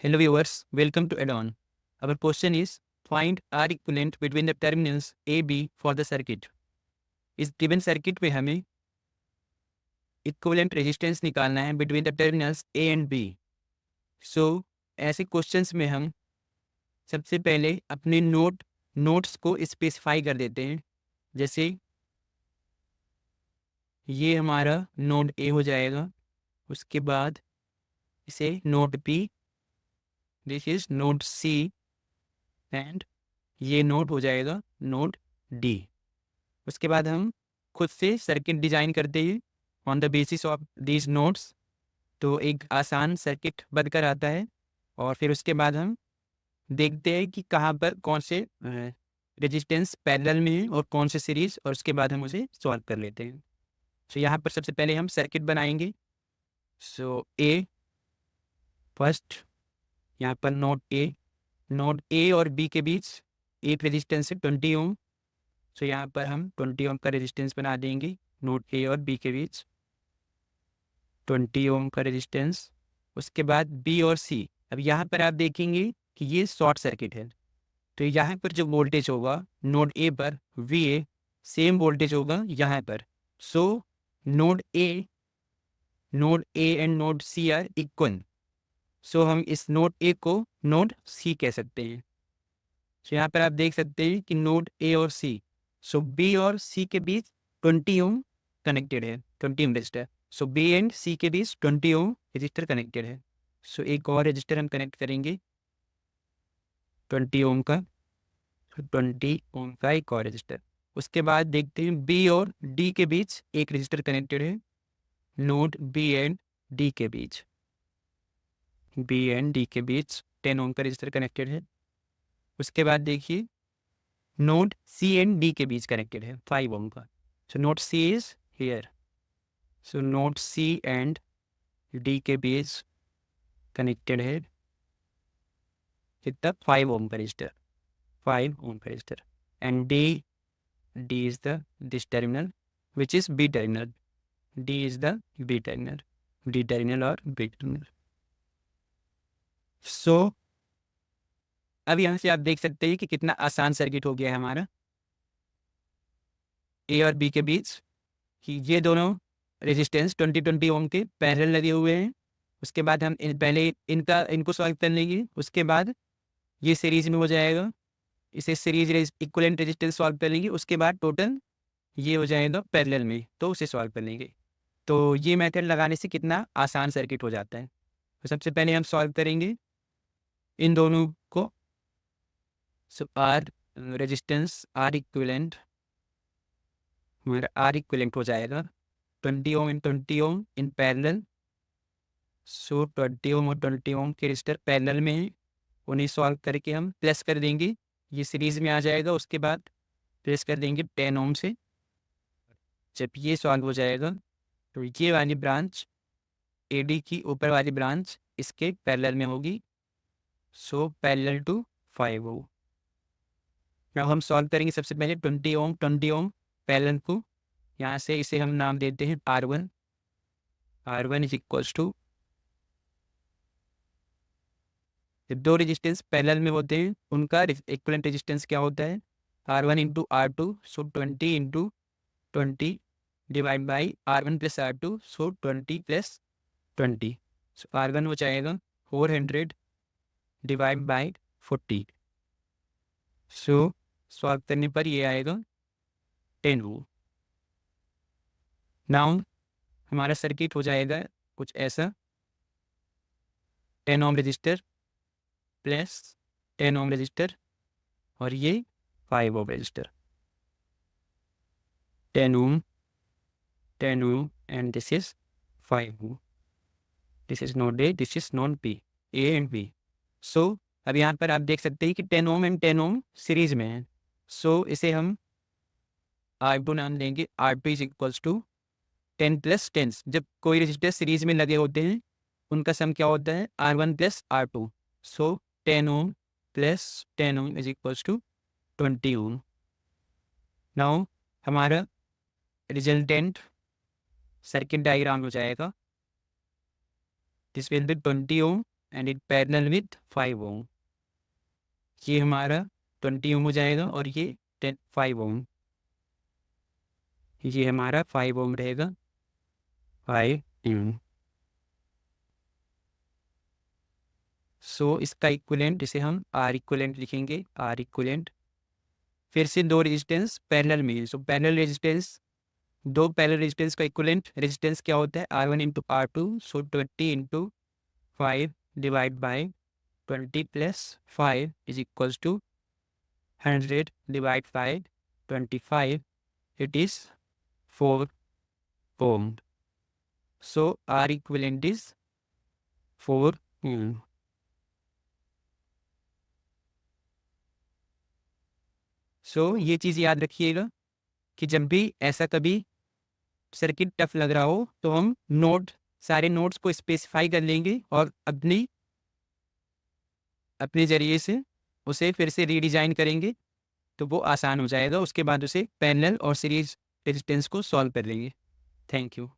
Hello viewers, welcome to add-on. Our question is find R equivalent between the terminals A, B for the circuit. इस given circuit में हमें equivalent resistance निकालना है between the terminals A and B. So ऐसे questions में हम सबसे पहले अपने नोट्स को स्पेसिफाई कर देते हैं. जैसे ये हमारा नोड A हो जाएगा, उसके बाद इसे node B, this is node C and ये नोड हो जाएगा नोड D. उसके बाद हम खुद से सर्किट डिजाइन करते हैं on the basis of these notes, तो एक आसान सर्किट बनकर आता है. और फिर उसके बाद हम देखते हैं कि कहाँ पर कौन से रेजिस्टेंस पैरेलल में है और कौन से सीरीज, और उसके बाद हम उसे सॉल्व कर लेते हैं. सो यहाँ पर सबसे पहले हम सर्किट बनाएंगे. सो ए फर्स्ट, यहाँ पर नोड ए और बी के बीच एक रेजिस्टेंस है 20 ओम. सो यहाँ पर हम 20 ओम का रेजिस्टेंस बना देंगे नोड ए और बी के बीच, 20 ओम का रेजिस्टेंस. उसके बाद बी और सी. अब यहाँ पर आप देखेंगे कि ये शॉर्ट सर्किट है, तो यहाँ पर जो वोल्टेज होगा नोड ए पर वी ए, सेम वोल्टेज होगा यहाँ पर. So node A and node C are equal. So हम इस नोड ए को नोड सी कह सकते हैं. सो यहाँ पर आप देख सकते हैं कि नोड ए और सी, सो बी और सी के बीच 20 ओम कनेक्टेड है, 20 ohm resistor. So B and सी के बीच 20 ओम रजिस्टर कनेक्टेड है. सो एक और रजिस्टर हम कनेक्ट करेंगे 20 ओम का, 20 ओम का एक और रजिस्टर. उसके बाद देखते हैं बी और डी के बीच एक रजिस्टर कनेक्टेड है नोड बी एंड डी के बीच, बी एंड डी के बीच 10 ओम का रजिस्टर कनेक्टेड है. उसके बाद देखिए नोड सी एंड डी के बीच कनेक्टेड है 5 ओम का. So node C is here. So node C and D के बीच कनेक्टेड है कितना 5 ओम का रजिस्टर, 5 ओम का register. And D is the this terminal which is B terminal, D is the B terminal, D terminal और B terminal. So अब यहाँ से आप देख सकते हैं कि कितना आसान सर्किट हो गया है हमारा ए और बी के बीच, कि ये दोनों रेजिस्टेंस 20 ओम के पैरेलल लगे हुए हैं. उसके बाद हम पहले इनको सॉल्व कर लेंगे, उसके बाद ये सीरीज में हो जाएगा, इसे सीरीज इक्विवेलेंट रेजिस्टेंस सॉल्व कर लेंगे, उसके बाद टोटल ये हो जाएगा पैरेलल में, तो उसे सॉल्व कर लेंगे. तो ये मेथड लगाने से कितना आसान सर्किट हो जाता है. तो सबसे पहले हम सॉल्व करेंगे इन दोनों को. सो आर रेजिस्टेंस आर इक्विवेलेंट, हमारा आर इक्विवेलेंट हो जाएगा 20 ओम इन 20 ओम इन पैरेलल. सो 20 ओम और 20 ओम के रजिस्टर पैरेलल में है, उन्हें सॉल्व करके हम प्लस कर देंगे, ये सीरीज में आ जाएगा. उसके बाद प्लस कर देंगे 10 ओम से. जब ये सॉल्व हो जाएगा तो ये वाली ब्रांच एडी की ऊपर वाली ब्रांच इसके पैरेलल में होगी. सो पैरेलल टू 5 ओम. अब हम सॉल्व करेंगे सबसे पहले 20 ओम पैरेलल को. यहाँ से इसे हम नाम देते हैं R1. R1 is equals to, जब दो रेजिस्टेंस पैरेलल में होते हैं उनका इक्विवेलेंट रेजिस्टेंस क्या होता है R1 into R2. So 20 into 20 divide by R1 plus R2, so 20 plus 20. So R1 हो जाएगा 400 डिवाइड बाई 40. सो सॉल्व करने पर ये आएगा 10 ओम. नाउ हमारा सर्किट हो जाएगा कुछ ऐसा, 10 ohm resistor plus 10 ohm resistor और ये 5 ohm resistor, 10 ohm and this is 5 ohm. This is node A, this is node B, A and B. So अब यहाँ पर आप देख सकते हैं कि 10 ओम एंड 10 ओम सीरीज में है. सो इसे हम R2 नाम देंगे. R2 is equals to 10 plus 10. जब कोई रजिस्टर सीरीज में लगे होते हैं उनका सम क्या होता है R1 plus R2. So 10 ohm plus 10 ohm is equals to 20 ohm. Now हमारा रिजल्टेंट सर्किट डायग्राम हो जाएगा, this will be 20 ohm and it parallel with 5 ohm. ये हमारा 20 ओम हो जाएगा और ये 5 ओम, ये हमारा 5 ओम रहेगा, 5 ओम। सो इसका इक्विवेलेंट इसे हम आर इक्विवेलेंट लिखेंगे, आर इक्विवेलेंट। फिर से दो रेजिस्टेंस पैरेलल में, सो पैरेलल रेजिस्टेंस, दो पैरेलल रेजिस्टेंस का इक्विवेलेंट रेजिस्टेंस क्या होता है, R1 into R2। So 20 into 5 divide by 20 plus 5 is equals to 100 divide by 25, it is 4 ohm. So R equivalent is 4 ohm. सो ये चीज़ याद रखिएगा कि जब भी ऐसा कभी सर्किट टफ लग रहा हो तो हम सारे नोड्स को स्पेसिफाई कर लेंगे और अपने ज़रिए से उसे फिर से रीडिज़ाइन करेंगे, तो वो आसान हो जाएगा। उसके बाद उसे पैरेलल और सीरीज रेजिस्टेंस को सॉल्व कर लेंगे। Thank you.